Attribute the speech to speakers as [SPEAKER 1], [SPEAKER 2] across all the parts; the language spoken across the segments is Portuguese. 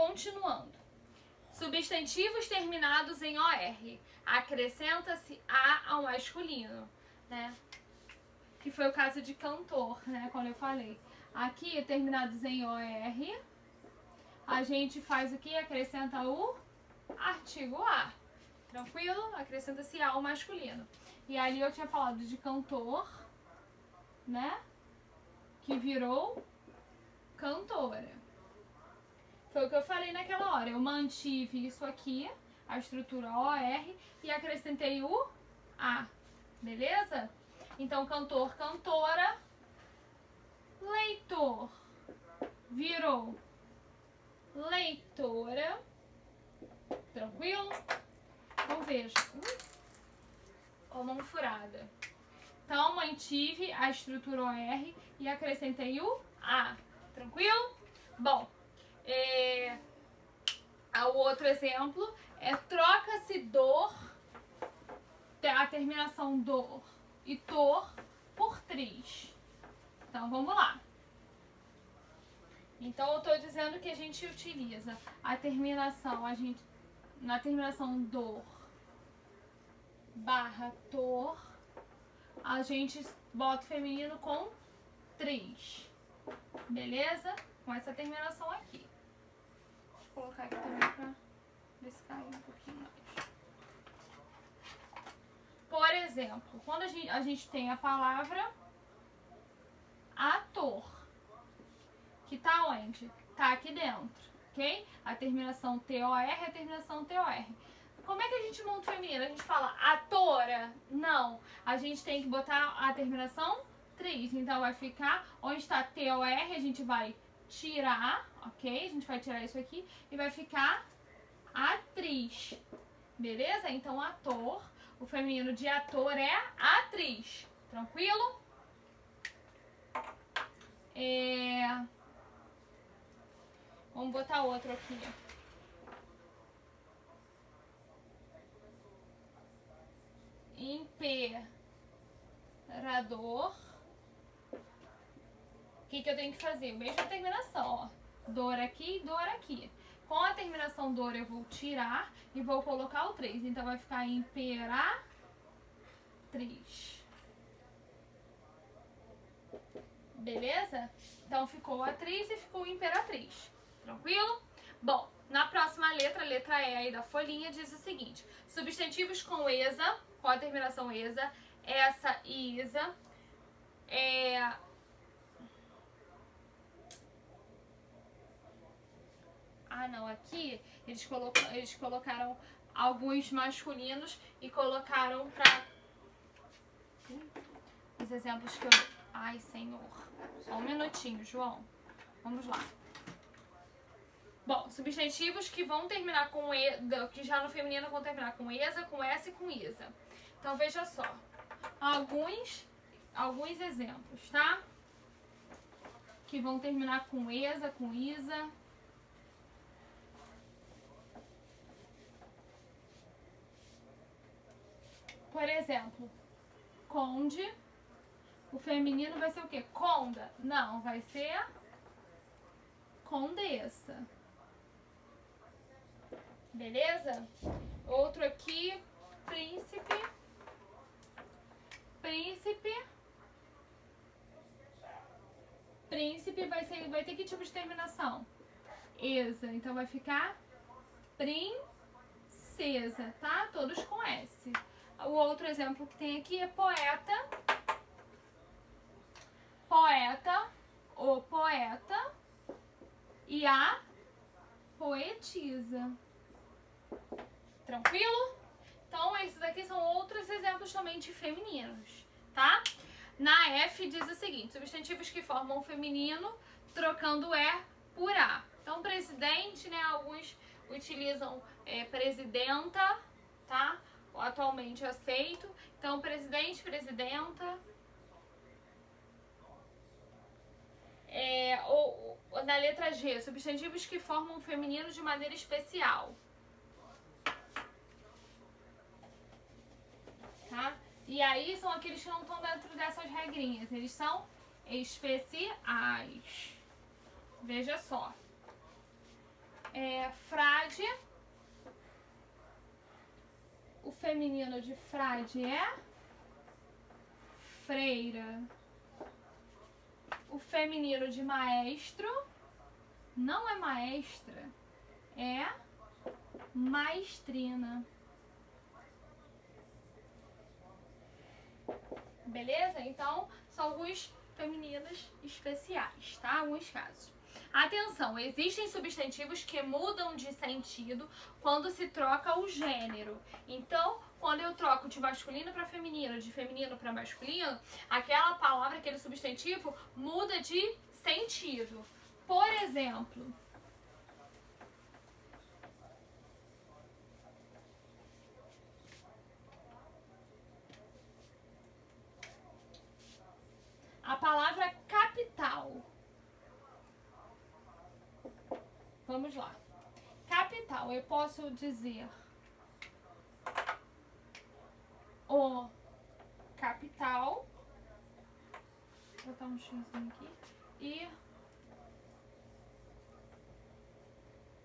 [SPEAKER 1] continuando. Substantivos terminados em OR. Acrescenta-se A ao masculino, né? Que foi o caso de cantor, né? Quando eu falei. Aqui, terminados em OR, a gente faz o que? Acrescenta o artigo A. Tranquilo? Acrescenta-se A ao masculino. E ali eu tinha falado de cantor, né? Que virou cantora. Foi o que eu falei naquela hora. Eu mantive isso aqui, a estrutura OR, e acrescentei o A. Beleza? Então, cantor, cantora, leitor, virou leitora. Tranquilo? Então, veja. Ó, mão furada. Então, mantive a estrutura OR e acrescentei o A. Tranquilo? Bom, o outro exemplo é troca-se dor, a terminação dor e tor por tris. Então, vamos lá. Então, eu estou dizendo que a gente utiliza a terminação, na terminação dor barra tor, a gente bota o feminino com tris. Beleza? Com essa terminação aqui. Deixa eu colocar aqui também pra ver se cai um pouquinho mais. Por exemplo, quando a gente tem a palavra ator, que tá onde? Tá aqui dentro, ok? A terminação TOR é a terminação TOR. Como é que a gente monta o feminino? A gente fala atora? Não. A gente tem que botar a terminação tris. Então, vai ficar onde está TOR, a gente vai tirar, ok? A gente vai tirar isso aqui e vai ficar atriz. Beleza? Então, ator, o feminino de ator é atriz. Tranquilo? Vamos botar outro aqui. Imperador. O que eu tenho que fazer? Mesma terminação, ó. Dor aqui e dor aqui. Com a terminação dor eu vou tirar e vou colocar o 3. Então vai ficar imperatriz. Beleza? Então ficou atriz e ficou imperatriz. Tranquilo? Bom, na próxima letra, a letra E aí da folhinha, diz o seguinte. Substantivos com ESA, com a terminação ESA, essa ISA, não, aqui eles colocaram alguns masculinos e colocaram pra... Os exemplos que eu... Ai, Senhor. Só um minutinho, João. Vamos lá. Bom, substantivos que vão terminar com E, que já no feminino vão terminar com ESA, com S e com ISA. Então, veja só. Alguns exemplos, tá? Que vão terminar com ESA, com ISA. Por exemplo, conde. O feminino vai ser o quê? Conda? Não, vai ser condessa. Beleza? Outro aqui, príncipe. Príncipe vai ter que tipo de terminação? Esa. Então vai ficar princesa, tá? Todos com S. O outro exemplo que tem aqui é poeta. O poeta e a poetisa. Tranquilo? Então, esses aqui são outros exemplos também de femininos, tá? Na F diz o seguinte, substantivos que formam o feminino, trocando E por A. Então, presidente, né, alguns utilizam presidenta, tá? Atualmente aceito. Então, presidente, presidenta. Na letra G, substantivos que formam o feminino de maneira especial. Tá? E aí são aqueles que não estão dentro dessas regrinhas. Eles são especiais. Veja só. Frade. O feminino de frade é freira. O feminino de maestro não é maestra, é maestrina. Beleza? Então, são alguns femininos especiais, tá? Alguns casos. Atenção, existem substantivos que mudam de sentido quando se troca o gênero. Então, quando eu troco de masculino para feminino, de feminino para masculino, aquela palavra, aquele substantivo muda de sentido. Por exemplo, a palavra capital. Vamos lá. Capital, eu posso dizer o capital. Vou botar um xzinho aqui. E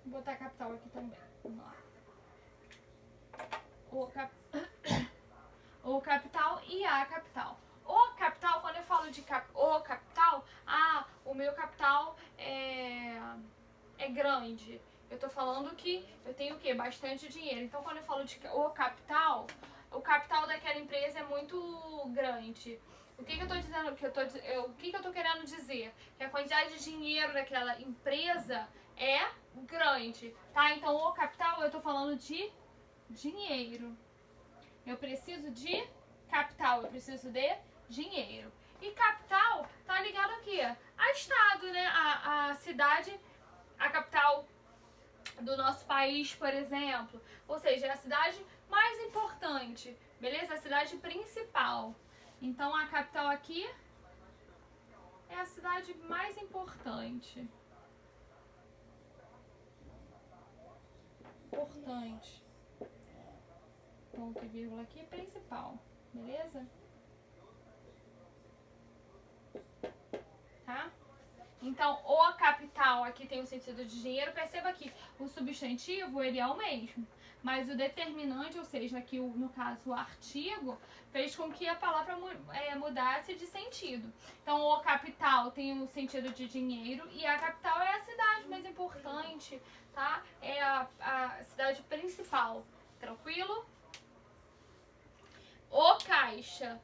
[SPEAKER 1] vou botar capital aqui também. Vamos lá. O capital e a capital. O capital, quando eu falo de o capital, o meu capital é grande. Eu tô falando que eu tenho o quê? Bastante dinheiro. Então, quando eu falo de o capital daquela empresa é muito grande. O que eu tô dizendo? O que eu tô querendo dizer? Que a quantidade de dinheiro daquela empresa é grande, tá? Então, o capital, eu tô falando de dinheiro. Eu preciso de capital, eu preciso de dinheiro. E capital tá ligado aqui a estado, né? A cidade, a capital do nosso país, por exemplo. Ou seja, é a cidade mais importante, beleza? A cidade principal. Então, a capital aqui é a cidade mais importante. Importante. Ponto e vírgula aqui, principal. Beleza? Tá? Então, o capital aqui tem o sentido de dinheiro. Perceba que o substantivo, ele é o mesmo. Mas o determinante, ou seja, aqui no caso o artigo, fez com que a palavra mudasse de sentido. Então, o capital tem o sentido de dinheiro e a capital é a cidade mais importante, tá? É a cidade principal. Tranquilo? O caixa.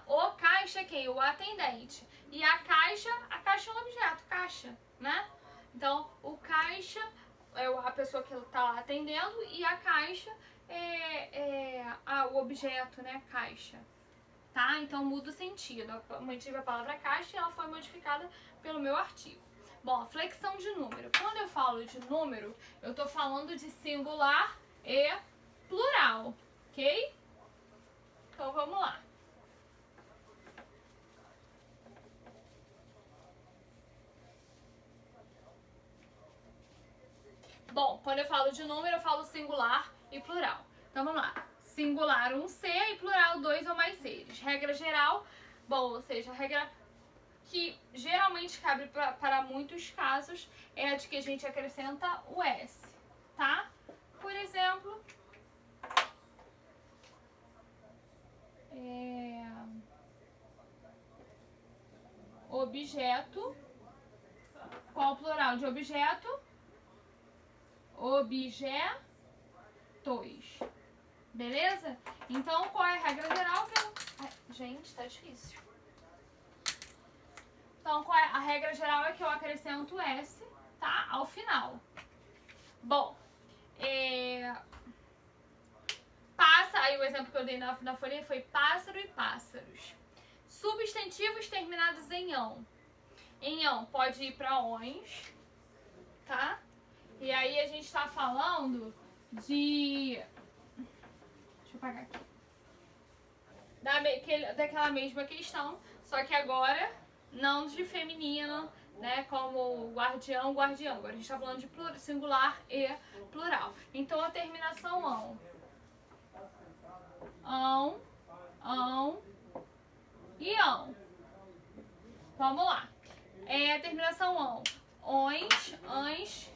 [SPEAKER 1] O caixa é quem? O atendente. E a caixa é um objeto, caixa, né? Então, o caixa é a pessoa que está lá atendendo e a caixa é o objeto, né? Caixa. Tá? Então, muda o sentido. Eu mantive a palavra caixa e ela foi modificada pelo meu artigo. Bom, flexão de número. Quando eu falo de número, eu tô falando de singular e plural, ok? Então, vamos lá. Bom, quando eu falo de número, eu falo singular e plural. Então, vamos lá. Singular, um ser, e plural, 2 ou mais seres. Regra geral, bom, ou seja, a regra que geralmente cabe para muitos casos é a de que a gente acrescenta o S, tá? Por exemplo, objeto. Qual o plural de objeto? Objetos. Beleza? Então, qual é a regra geral? Gente, tá difícil. Então, qual é a regra geral? É que eu acrescento S, tá? Ao final. Bom, aí o exemplo que eu dei na folha foi pássaro e pássaros. Substantivos terminados em ão. Em ão pode ir para ons, tá? E aí a gente tá falando de... Deixa eu apagar aqui. Daquela mesma questão, só que agora não de feminino, né? Como guardião, guardião. Agora a gente tá falando de singular e plural. Então a terminação ão. Ão e ão. Vamos lá. A terminação ão. Ons, ans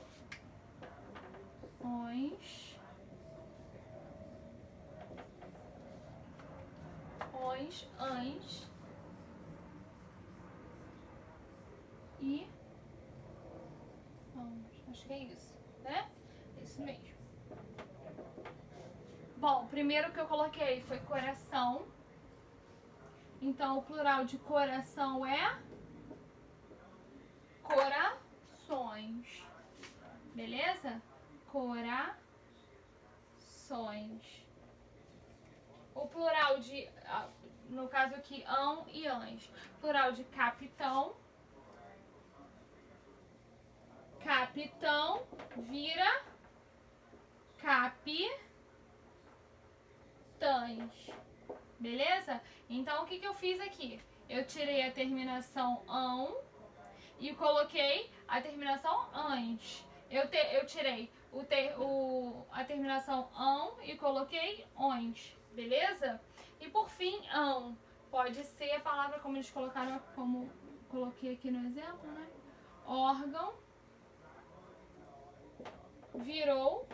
[SPEAKER 1] Ons, ans e acho que é isso, né? Isso mesmo. Bom, primeiro que eu coloquei foi coração. Então, o plural de coração é corações. Beleza? Corações. O plural de, no caso aqui, ão e ans. Plural de capitão. Capitão vira capitães. Beleza? Então, o que eu fiz aqui? Eu tirei a terminação ão e coloquei a terminação ans. Eu tirei a terminação ão e coloquei ons. Beleza? E por fim, ão. Pode ser a palavra como eles colocaram, como coloquei aqui no exemplo, né? Órgão virou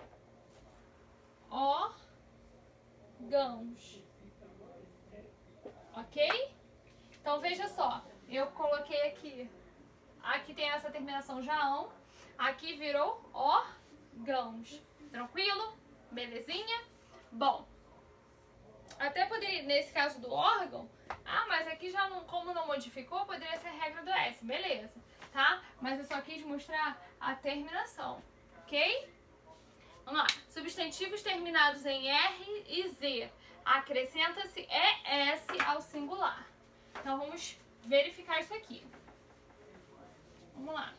[SPEAKER 1] órgãos. Ok? Então veja só, eu coloquei aqui tem essa terminação jaão, aqui virou órgãos. Tranquilo? Belezinha? Bom, até poderia, nesse caso do órgão, mas aqui já não, como não modificou, poderia ser a regra do S, beleza, tá? Mas eu só quis mostrar a terminação, ok? Vamos lá, substantivos terminados em R e Z, acrescenta-se ES ao singular. Então vamos verificar isso aqui. Vamos lá.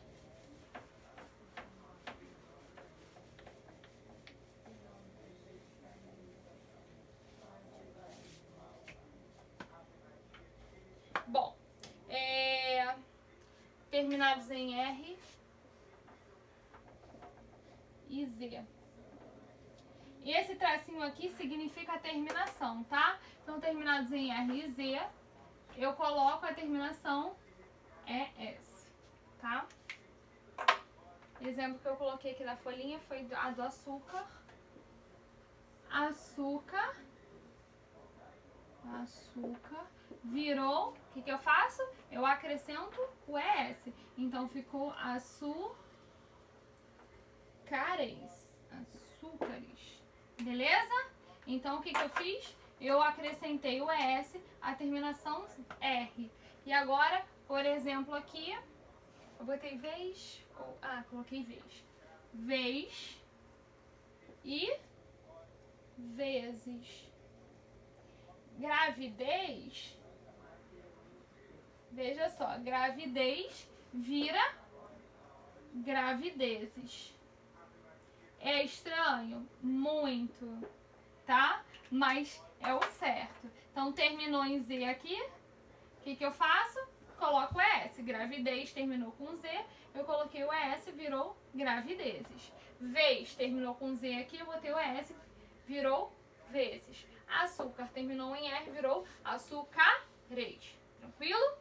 [SPEAKER 1] Bom, terminados em R e Z. E esse tracinho aqui significa a terminação, tá? Então, terminados em R e Z, eu coloco a terminação ES, tá? Exemplo que eu coloquei aqui na folhinha foi a do açúcar. Açúcar virou, o que eu faço? Eu acrescento o ES. Então, ficou açúcares. Beleza? Então, o que eu fiz? Eu acrescentei o ES, a terminação R. E agora, por exemplo, aqui, eu botei vez, coloquei vez. Vez e vezes. Gravidez, veja só, gravidez vira gravidezes. É estranho? Muito, tá? Mas é o certo. Então, terminou em Z aqui, o que eu faço? Coloco o ES. Gravidez terminou com Z, eu coloquei o ES, virou gravidezes. Vez terminou com Z aqui, eu botei o ES, virou vezes. Açúcar terminou em R, virou açúcares. Tranquilo?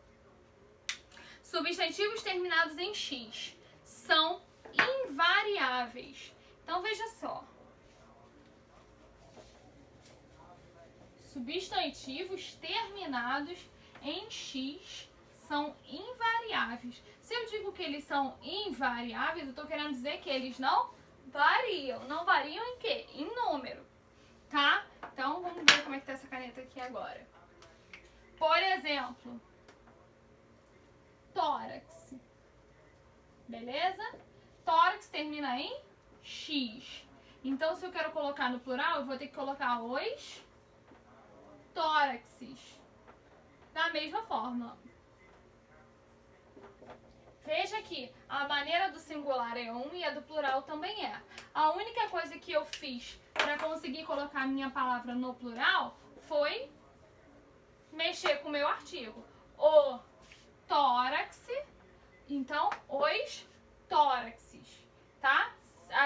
[SPEAKER 1] Substantivos terminados em X são invariáveis. Então, veja só. Substantivos terminados em X são invariáveis. Se eu digo que eles são invariáveis, eu estou querendo dizer que eles não variam. Não variam em quê? Em número. Tá? Então, vamos ver como é que tá essa caneta aqui agora. Por exemplo, tórax. Beleza? Tórax termina em X. Então, se eu quero colocar no plural, eu vou ter que colocar os tóraxes. Da mesma forma. Veja que a maneira do singular é um e a do plural também é. A única coisa que eu fiz para conseguir colocar a minha palavra no plural foi mexer com o meu artigo. O tórax, então, os tóraxes, tá?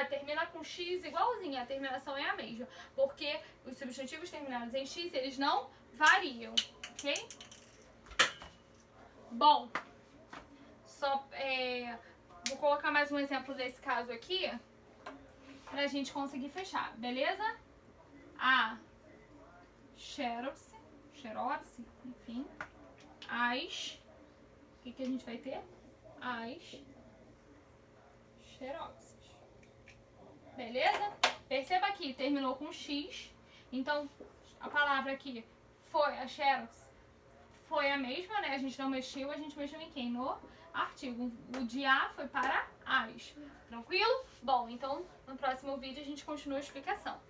[SPEAKER 1] Termina com X igualzinho, a terminação é a mesma. Porque os substantivos terminados em X, eles não variam, ok? Bom, vou colocar mais um exemplo desse caso aqui. pra gente conseguir fechar, beleza? A xerox, enfim, as, o que a gente vai ter? As xeroxes, beleza? Perceba aqui, terminou com X, então a palavra aqui foi a xerox, foi a mesma, né? A gente não mexeu, a gente mexeu em quem? No artigo. O de a foi para as. Tranquilo? Bom, então no próximo vídeo a gente continua a explicação.